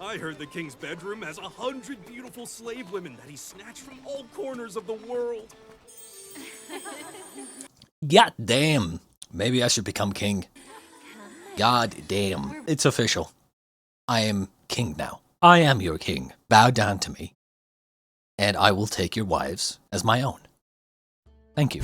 I heard the king's bedroom has 100 beautiful slave women that he snatched from all corners of the world. God damn. Maybe I should become king. God damn. It's official. I am king now. I am your king. Bow down to me. And I will take your wives as my own. Thank you.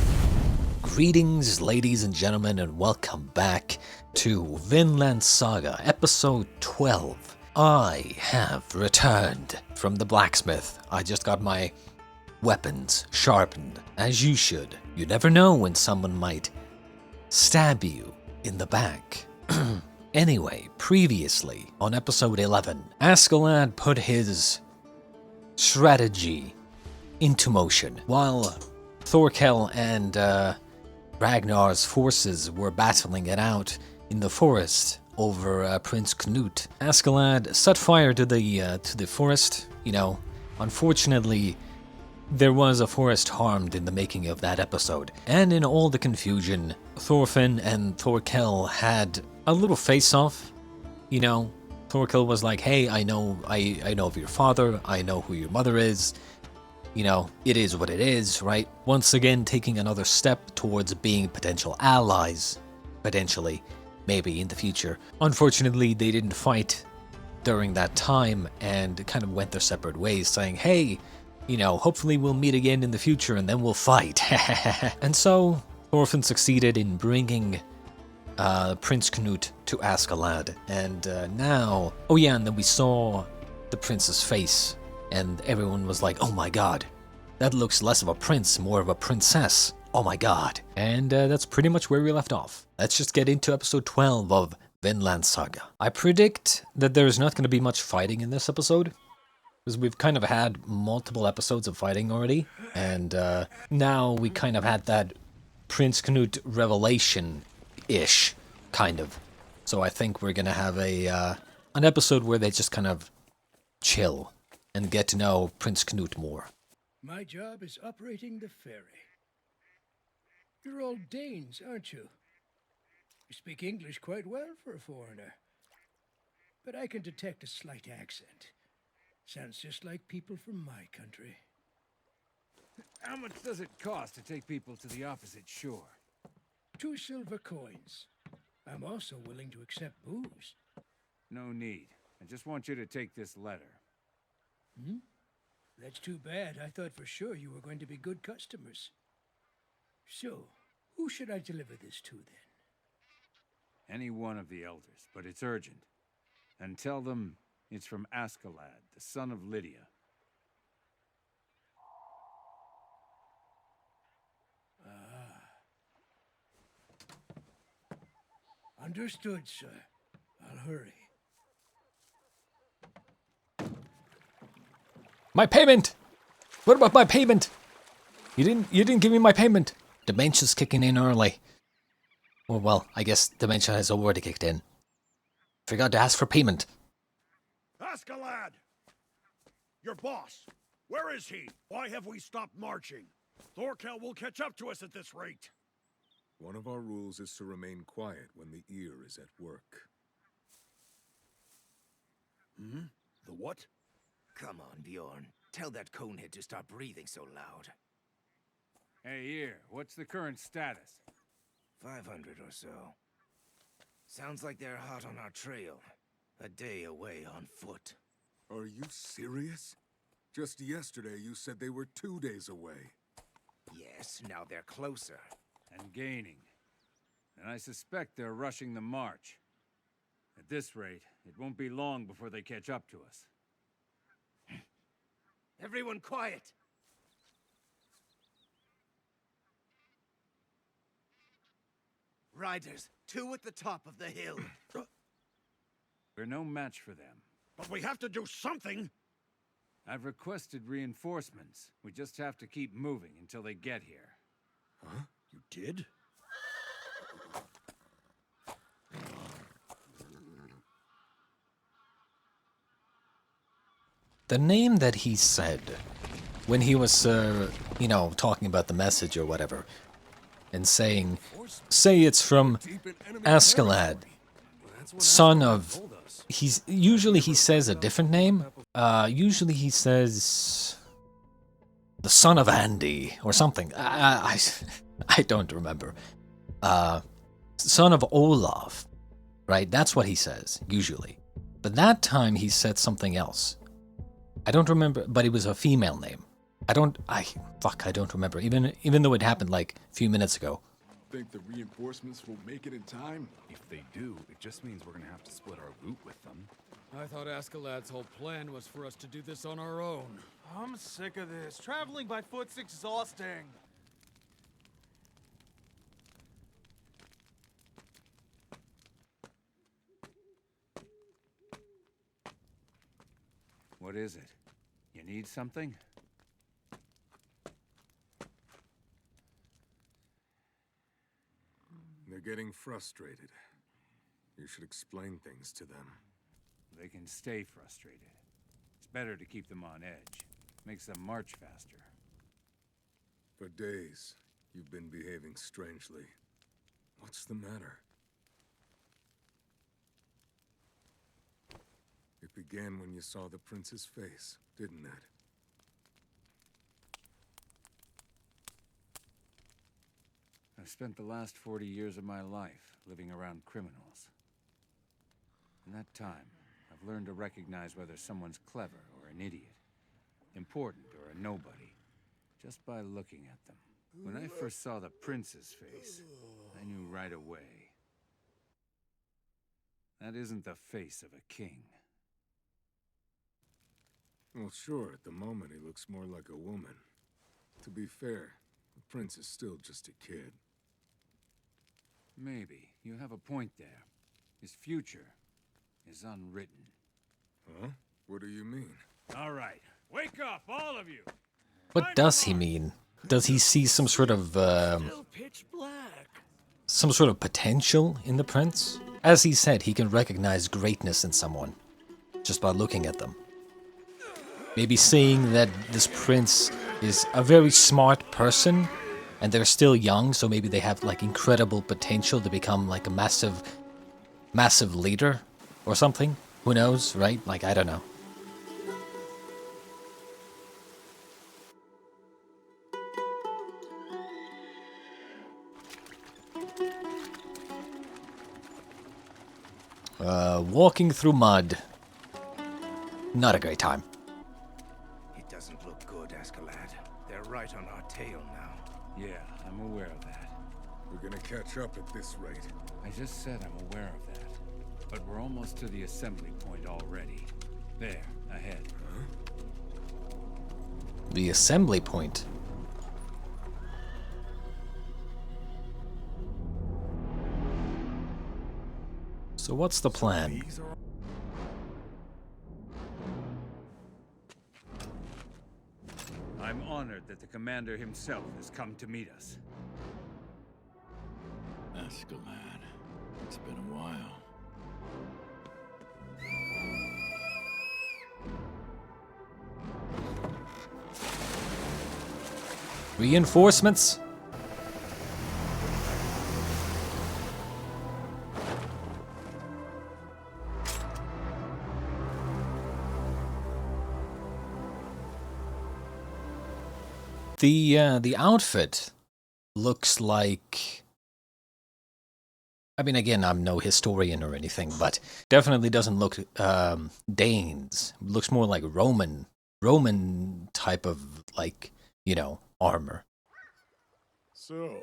Greetings, ladies and gentlemen, and welcome back to Vinland Saga, episode 12. I have returned from the blacksmith. I just got my weapons sharpened, as you should. You never know when someone might stab you in the back. Anyway, previously, on episode 11, Askeladd put his strategy into motion, while Thorkell and Ragnar's forces were battling it out in the forest over Prince Knut. Askeladd set fire to the forest. You know, unfortunately, there was a forest harmed in the making of that episode. And in all the confusion, Thorfinn and Thorkell had a little face-off. You know, Thorkell was like, hey, I know of your father, I know who your mother is. You know, it is what it is, right? Once again, taking another step towards being potential allies, potentially, maybe in the future. Unfortunately, they didn't fight during that time and kind of went their separate ways, saying, hey, you know, hopefully we'll meet again in the future and then we'll fight. And so, Thorfinn succeeded in bringing Prince Knut to Askeladd. And now, oh yeah, and then we saw the prince's face. And everyone was like, oh my god, that looks less of a prince, more of a princess. Oh my god. And that's pretty much where we left off. Let's just get into episode 12 of Vinland Saga. I predict that there's not going to be much fighting in this episode, because we've kind of had multiple episodes of fighting already. And now we kind of had that Prince Knut revelation-ish, kind of. So I think we're going to have an episode where they just kind of chill and get to know Prince Knut more. My job is operating the ferry. You're all Danes, aren't you? You speak English quite well for a foreigner. But I can detect a slight accent. Sounds just like people from my country. How much does it cost to take people to the opposite shore? 2 silver coins. I'm also willing to accept booze. No need. I just want you to take this letter. Hmm? That's too bad. I thought for sure you were going to be good customers. So, who should I deliver this to then? Any one of the elders, but it's urgent. And tell them it's from Askeladd, the son of Lydia. Understood, sir. I'll hurry. My payment! What about my payment? You didn't give me my payment. Dementia's kicking in early. Well, I guess dementia has already kicked in. Forgot to ask for payment. Askeladd! Your boss! Where is he? Why have we stopped marching? Thorkell will catch up to us at this rate. One of our rules is to remain quiet when the ear is at work. Hmm? The what? Come on, Bjorn. Tell that conehead to stop breathing so loud. Hey, here, what's the current status? 500 or so. Sounds like they're hot on our trail. A day away on foot. Are you serious? Just yesterday you said they were 2 days away. Yes, now they're closer. And gaining. And I suspect they're rushing the march. At this rate, it won't be long before they catch up to us. Everyone quiet! Riders, 2 at the top of the hill. We're no match for them. But we have to do something! I've requested reinforcements. We just have to keep moving until they get here. Huh? You did? The name that he said when he was, you know, talking about the message or whatever, and saying, say it's from Askeladd, son of usually he says a different name. Usually he says the son of Andy or something. I don't remember. Son of Olaf, right? That's what he says usually. But that time he said something else. I don't remember, but it was a female name. I don't remember. Even though it happened like a few minutes ago. Think the reinforcements will make it in time? If they do, it just means we're gonna have to split our loot with them. I thought Askeladd's whole plan was for us to do this on our own. I'm sick of this. Traveling by foot's exhausting. What is it? You need something? They're getting frustrated. You should explain things to them. They can stay frustrated. It's better to keep them on edge. Makes them march faster. For days, you've been behaving strangely. What's the matter? It began when you saw the prince's face, didn't it? I've spent the last 40 years of my life living around criminals. In that time, I've learned to recognize whether someone's clever or an idiot, important or a nobody, just by looking at them. When I first saw the prince's face, I knew right away. That isn't the face of a king. Well, sure, at the moment he looks more like a woman. To be fair, the prince is still just a kid. Maybe. You have a point there. His future is unwritten. Huh? What do you mean? All right. Wake up, all of you! What does he mean? Does he see some sort of Still pitch black. some sort of potential in the prince? As he said, he can recognize greatness in someone just by looking at them. Maybe seeing that this prince is a very smart person and they're still young, so maybe they have like incredible potential to become like a massive leader or something. Who knows, right? Like, I don't know. Walking through mud. Not a great time. It doesn't look good, Askeladd. They're right on our tail now. Yeah, I'm aware of that. We're gonna catch up at this rate. I just said I'm aware of that. But we're almost to the assembly point already. There, ahead. The assembly point. So what's the plan? I'm honored that the commander himself has come to meet us. Askeladd. It's been a while. Reinforcements? The outfit looks like... I mean, again, I'm no historian or anything, but definitely doesn't look Danes. Looks more like Roman type of, like, you know, armor. So,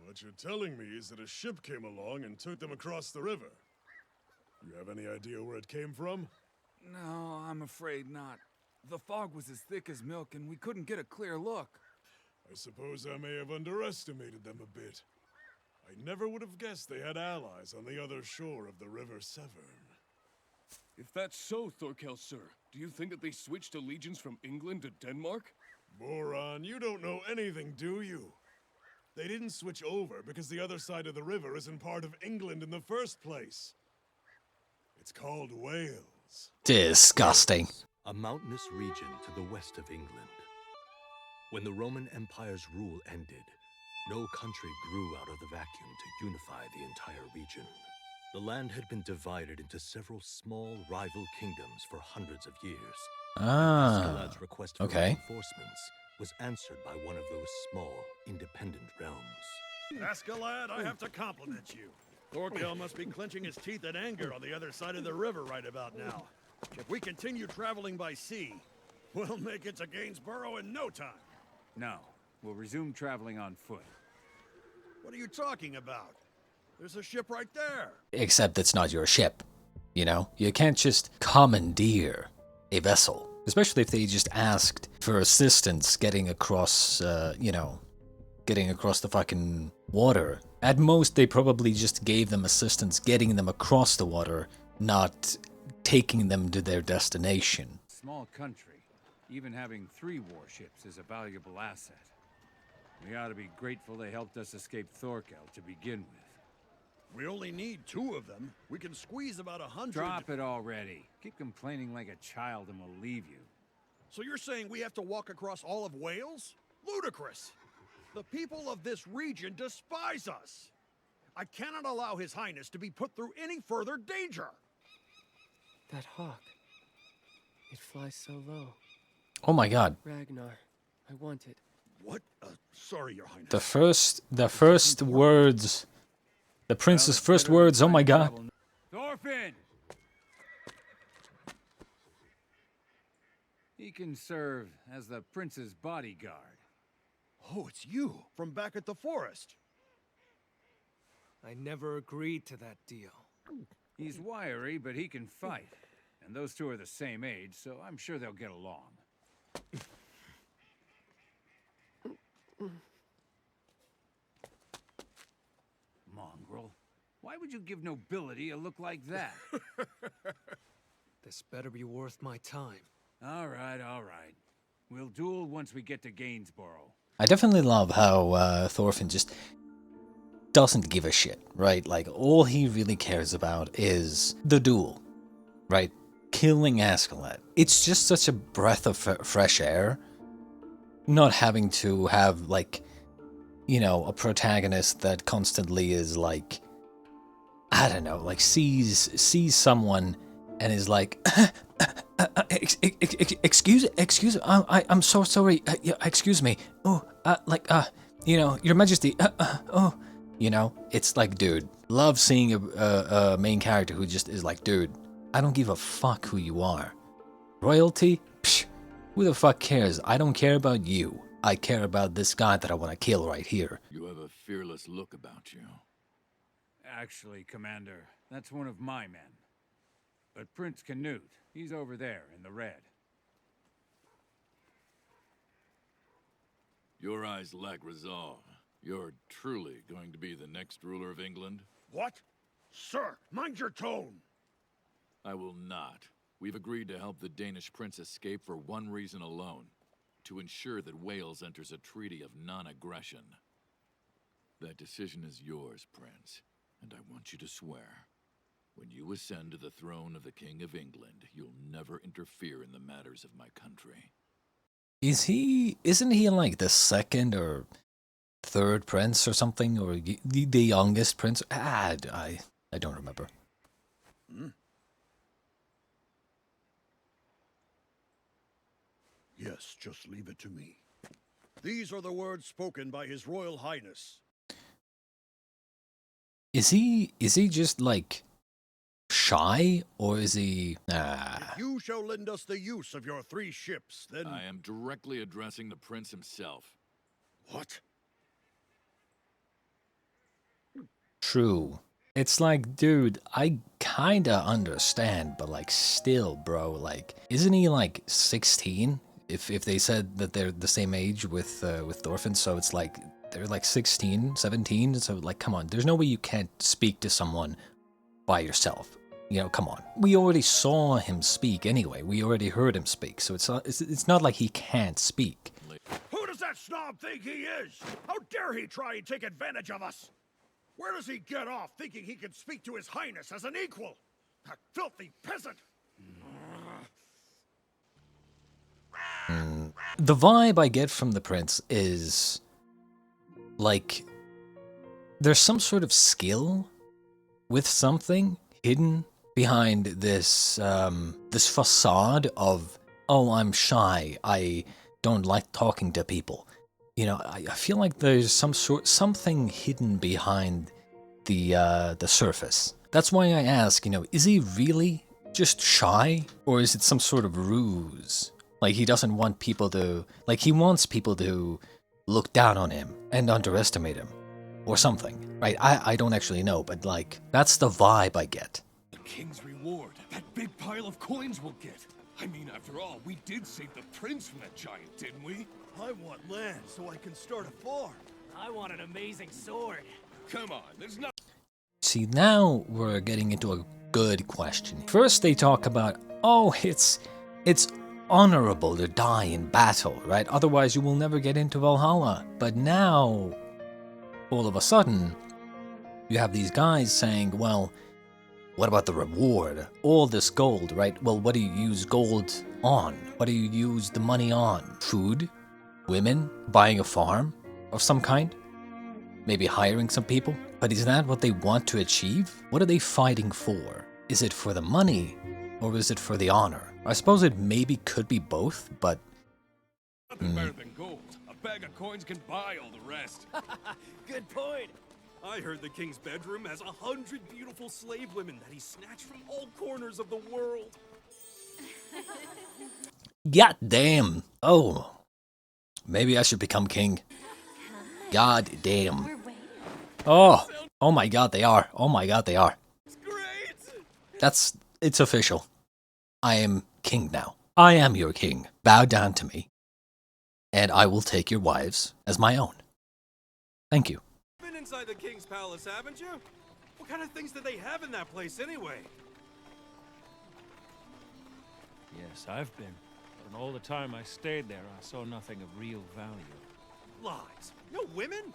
what you're telling me is that a ship came along and took them across the river. You have any idea where it came from? No, I'm afraid not. The fog was as thick as milk, and we couldn't get a clear look. I suppose I may have underestimated them a bit. I never would have guessed they had allies on the other shore of the River Severn. If that's so, Thorkell, sir, do you think that they switched allegiance from England to Denmark? Moron, you don't know anything, do you? They didn't switch over because the other side of the river isn't part of England in the first place. It's called Wales. Disgusting. A mountainous region to the west of England. When the Roman Empire's rule ended, no country grew out of the vacuum to unify the entire region. The land had been divided into several small rival kingdoms for hundreds of years. Ah, Askeladd's request for okay. reinforcements was answered by one of those small, independent realms. Askeladd, I have to compliment you. Thorkell must be clenching his teeth in anger on the other side of the river right about now. If we continue traveling by sea, we'll make it to Gainsborough in no time. No, we'll resume traveling on foot. What are you talking about? There's a ship right there. Except it's not your ship. You know? You can't just commandeer a vessel. Especially if they just asked for assistance getting across, getting across the fucking water. At most, they probably just gave them assistance getting them across the water, not taking them to their destination. Small country. Even having 3 warships is a valuable asset. We ought to be grateful they helped us escape Thorkell to begin with. We only need 2 of them. We can squeeze about 100. Drop it already. Keep complaining like a child and we'll leave you. So you're saying we have to walk across all of Wales? Ludicrous! The people of this region despise us! I cannot allow His Highness to be put through any further danger! That hawk. It flies so low. Oh my god. Ragnar, I want it. What? Sorry, Your Highness. The first words, the prince's first words, oh my god. Thorfinn! He can serve as the prince's bodyguard. Oh, it's you, from back at the forest. I never agreed to that deal. He's wiry, but he can fight. And those 2 are the same age, so I'm sure they'll get along. Mongrel, why would you give nobility a look like that? This better be worth my time. All right, all right. We'll duel once we get to Gainsborough. I definitely love how Thorfinn just doesn't give a shit, right? Like, all he really cares about is the duel, right? Killing Askeladd. It's just such a breath of fresh air. Not having to have, like, you know, a protagonist that constantly is like, I don't know, like sees someone and is like, excuse, I'm so sorry, excuse me, oh, you know, Your Majesty, oh, you know, it's like, dude, love seeing a main character who just is like, dude, I don't give a fuck who you are. Royalty? Psh, who the fuck cares? I don't care about you. I care about this guy that I want to kill right here. You have a fearless look about you. Actually, Commander, that's one of my men. But Prince Canute, he's over there in the red. Your eyes lack resolve. You're truly going to be the next ruler of England? What? Sir, mind your tone! I will not. We've agreed to help the Danish prince escape for one reason alone. To ensure that Wales enters a treaty of non-aggression. That decision is yours, Prince, and I want you to swear. When you ascend to the throne of the King of England, you'll never interfere in the matters of my country. Isn't he like the second or third prince or something? Or the youngest prince? I don't remember. Hmm? Yes, just leave it to me. These are the words spoken by His Royal Highness. Is he just like shy, or is he? If you shall lend us the use of your 3 ships, then I am directly addressing the prince himself. What? True. It's like, dude, I kinda understand, but like, still, bro, like, isn't he like 16? If they said that they're the same age with Thorfinn, so it's like they're like 16, 17. So like, come on, there's no way you can't speak to someone by yourself. You know, come on. We already saw him speak anyway. We already heard him speak, so it's not like he can't speak. Who does that snob think he is? How dare he try and take advantage of us? Where does he get off thinking he can speak to His Highness as an equal? That filthy peasant! The vibe I get from the prince is like there's some sort of skill with something hidden behind this this facade of, oh, I'm shy, I don't like talking to people. You know, I feel like there's something hidden behind the surface. That's why I ask, you know, is he really just shy, or is it some sort of ruse? Like he doesn't want people to, like he wants people to look down on him and underestimate him, or something, right? I don't actually know, but like that's the vibe I get. The king's reward, that big pile of coins we'll get. I mean, after all, we did save the prince from that giant, didn't we? I want land so I can start a farm. I want an amazing sword. Come on, there's no... See, now we're getting into a good question. First they talk about, oh, it's honorable to die in battle, right? Otherwise you will never get into Valhalla. But now, all of a sudden, you have these guys saying, well, what about the reward? All this gold, right? Well, what do you use gold on? What do you use the money on? Food? Women? Buying a farm of some kind? Maybe hiring some people? But is that what they want to achieve? What are they fighting for? Is it for the money, or is it for the honor? I suppose it maybe could be both, but... Nothing better than gold. A bag of coins can buy all the rest. Good point. I heard the king's bedroom has 100 beautiful slave women that he snatched from all corners of the world. God damn. Oh. Maybe I should become king. God damn. Oh. Oh my god, they are. Oh my god, they are. It's official. I am king now. I am your king. Bow down to me, and I will take your wives as my own. Thank you. Been inside the king's palace, haven't you? What kind of things do they have in that place anyway? Yes, I've been. But in all the time I stayed there, I saw nothing of real value. Lies. No women?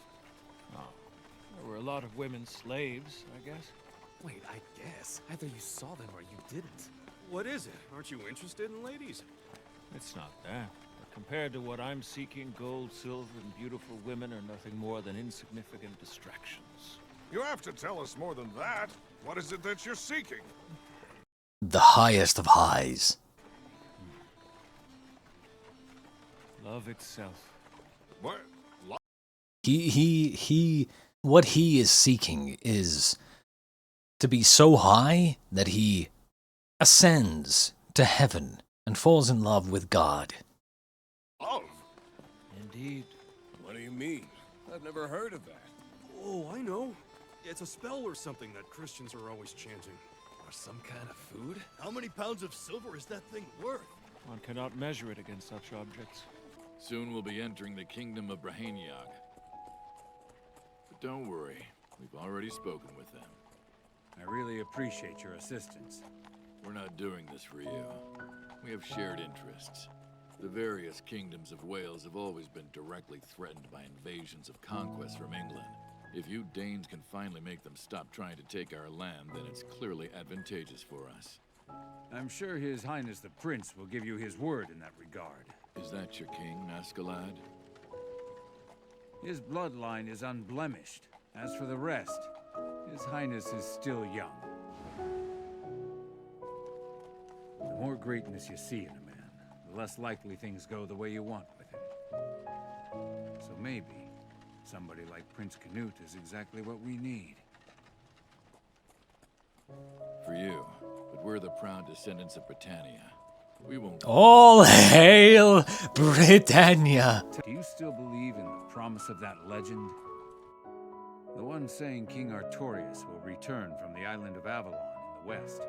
No. There were a lot of women slaves, I guess. Wait, I guess. Either you saw them or you didn't. What is it? Aren't you interested in ladies? It's not that. But compared to what I'm seeking, gold, silver, and beautiful women are nothing more than insignificant distractions. You have to tell us more than that. What is it that you're seeking? The highest of highs. Love itself. What? What he is seeking is to be so high that he ascends to heaven and falls in love with God. Love? Indeed. What do you mean? I've never heard of that. Oh, I know. It's a spell or something that Christians are always chanting. Or some kind of food? How many pounds of silver is that thing worth? One cannot measure it against such objects. Soon we'll be entering the kingdom of Braheniag. But don't worry, we've already spoken with them. I really appreciate your assistance. We're not doing this for you. We have shared interests. The various kingdoms of Wales have always been directly threatened by invasions of conquest from England. If you Danes can finally make them stop trying to take our land, then it's clearly advantageous for us. I'm sure His Highness the Prince will give you his word in that regard. Is that your king, Askeladd? His bloodline is unblemished. As for the rest, His Highness is still young. The more greatness you see in a man, the less likely things go the way you want with him. So maybe somebody like Prince Canute is exactly what we need. For you, but we're the proud descendants of Britannia. We won't... All hail Britannia! Do you still believe in the promise of that legend? The one saying King Artorius will return from the island of Avalon in the west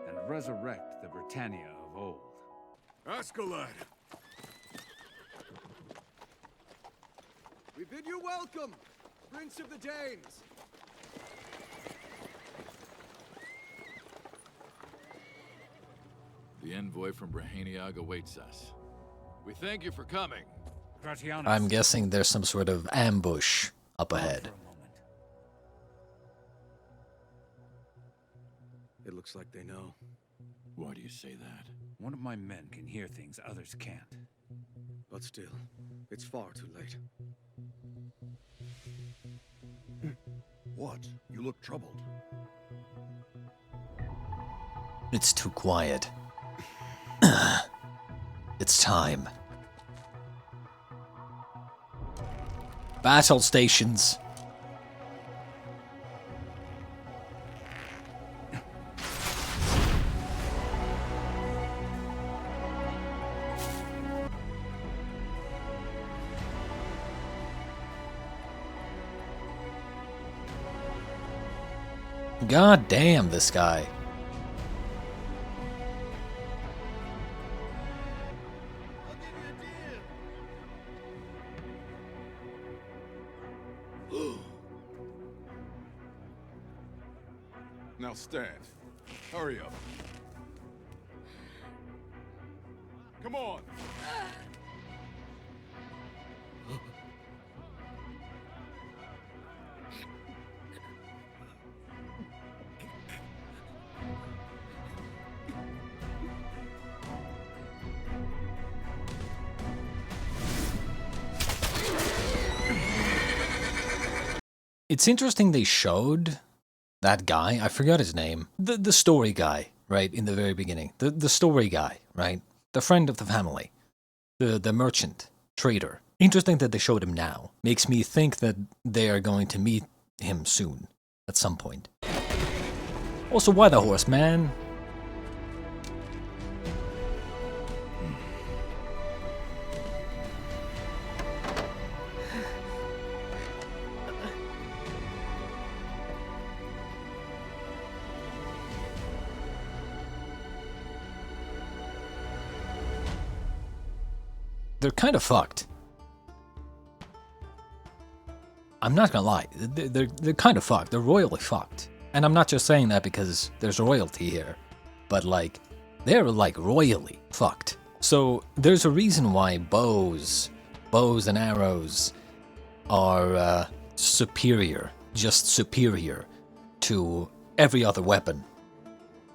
and resurrect the Britannia of old. Askeladd! We bid you welcome, Prince of the Danes! The envoy from Braheniag awaits us. We thank you for coming. Gratianus. I'm guessing there's some sort of ambush up ahead. It looks like they know. Why do you say that? One of my men can hear things others can't. But still, it's far too late. What? You look troubled. It's too quiet. It's time. Battle stations. God damn this guy. Now stand. Hurry up. Come on. It's interesting they showed that guy, I forgot his name, the story guy, right, in the very beginning. The story guy, right? The friend of the family. The merchant, trader. Interesting that they showed him now. Makes me think that they are going to meet him soon, at some point. Also, why the horse, man? They're kind of fucked. I'm not gonna lie, they're kind of fucked. They're royally fucked. And I'm not just saying that because there's royalty here, but like, they're like royally fucked. So there's a reason why bows and arrows are superior, just superior to every other weapon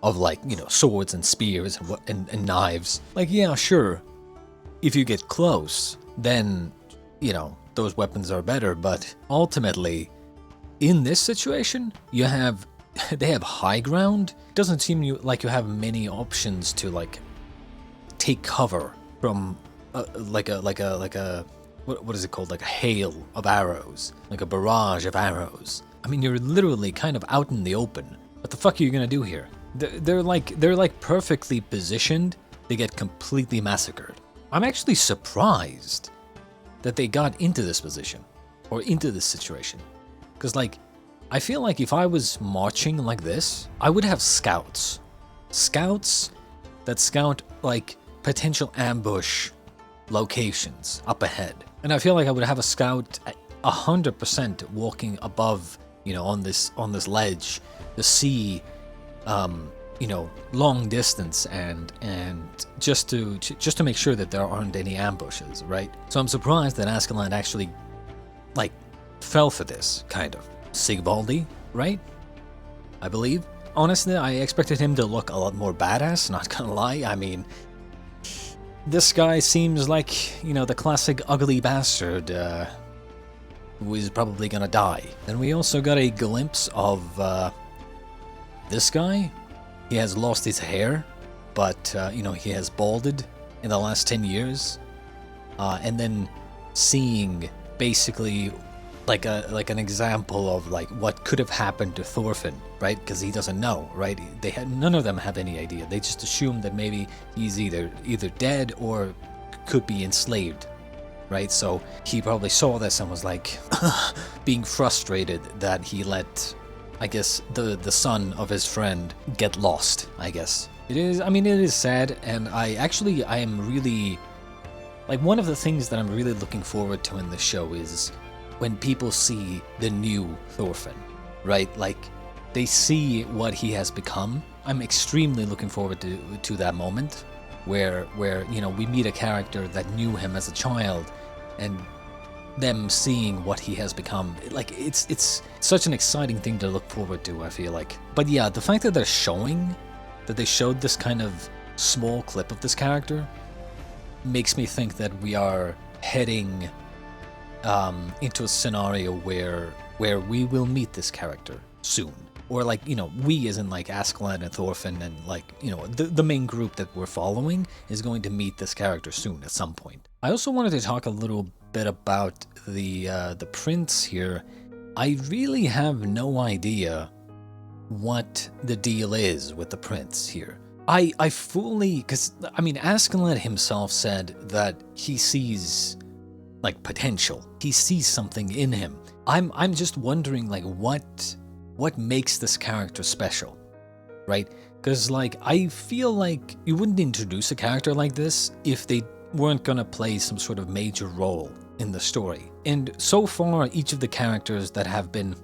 of, like, you know, swords and spears and knives. Like, yeah, sure. If you get close, then, you know, those weapons are better, but ultimately, in this situation, they have high ground. It doesn't seem like you have many options to, like, take cover from, what is it called? Like a hail of arrows, like a barrage of arrows. I mean, you're literally kind of out in the open. What the fuck are you gonna do here? They're like perfectly positioned. They get completely massacred. I'm actually surprised that they got into this position, or into this situation. Because, like, I feel like if I was marching like this, I would have scouts. Scouts that scout, like, potential ambush locations up ahead. And I feel like I would have a scout 100% walking above, you know, on this ledge to see, you know, long distance and just to make sure that there aren't any ambushes, right? So I'm surprised that Askeladd actually, like, fell for this, kind of. Sigvaldi, right? I believe. Honestly, I expected him to look a lot more badass, not gonna lie. I mean, this guy seems like, you know, the classic ugly bastard who is probably gonna die. And we also got a glimpse of this guy. He has lost his hair, but, you know, he has balded in the last 10 years. And then seeing basically like an example of, like, what could have happened to Thorfinn, right? Because he doesn't know, right? None of them have any idea. They just assume that maybe he's either dead or could be enslaved, right? So he probably saw this and was like being frustrated that he let, I guess, the son of his friend get lost, I guess. It is sad, and I am really, like, one of the things that I'm really looking forward to in this show is when people see the new Thorfinn, right? Like, they see what he has become. I'm extremely looking forward to that moment where, you know, we meet a character that knew him as a child, and them seeing what he has become. Like, it's such an exciting thing to look forward to, I feel like. But yeah, the fact that they showed this kind of small clip of this character makes me think that we are heading into a scenario where where we will meet this character soon. Or like, you know, we as in like Askeladd and Thorfinn and like, you know, the main group that we're following is going to meet this character soon at some point. I also wanted to talk a little bit about the prince here. I really have no idea what the deal is with the prince here. I fully, because I mean, Askeladd himself said that he sees like potential. He sees something in him. I'm just wondering like what makes this character special, right? Because like I feel like you wouldn't introduce a character like this if they weren't gonna play some sort of major role in the story. And so far, each of the characters that have been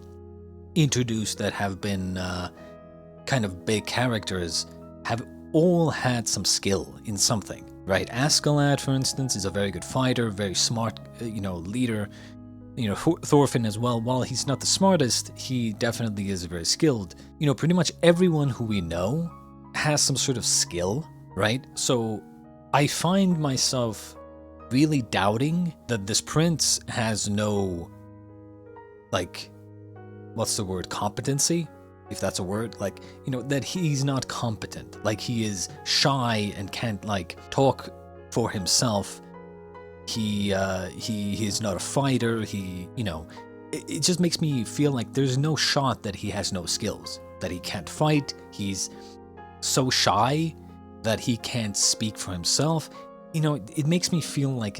introduced, that have been kind of big characters, have all had some skill in something, right? Askeladd, for instance, is a very good fighter, very smart, you know, leader. You know, Thorfinn as well, while he's not the smartest, he definitely is very skilled. You know, pretty much everyone who we know has some sort of skill, right? So I find myself really doubting that this prince has no, like, what's the word, competency? If that's a word, like, you know, that he's not competent. Like, he is shy and can't, like, talk for himself. He's not a fighter. You know, it just makes me feel like there's no shot that he has no skills, that he can't fight. He's so shy that he can't speak for himself. You know, it makes me feel like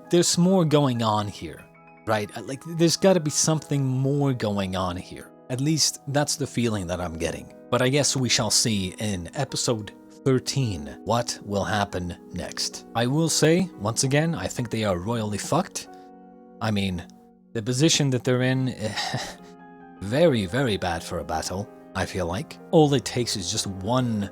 there's more going on here, right? Like, there's got to be something more going on here. At least that's the feeling that I'm getting. But I guess we shall see in episode 13 what will happen next. I will say, once again, I think they are royally fucked. I mean, the position that they're in, very, very bad for a battle, I feel like. All it takes is just one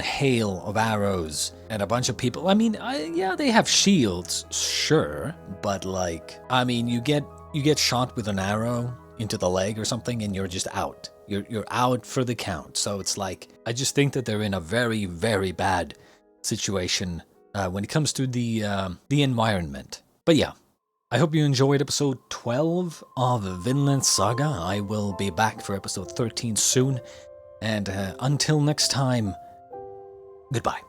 hail of arrows and a bunch of people. I mean, yeah, they have shields, sure, but like, I mean, you get shot with an arrow into the leg or something and you're just out. You're out for the count. So it's like, I just think that they're in a very, very bad situation when it comes to the environment. But yeah, I hope you enjoyed episode 12 of Vinland Saga. I will be back for episode 13 soon. And until next time, goodbye.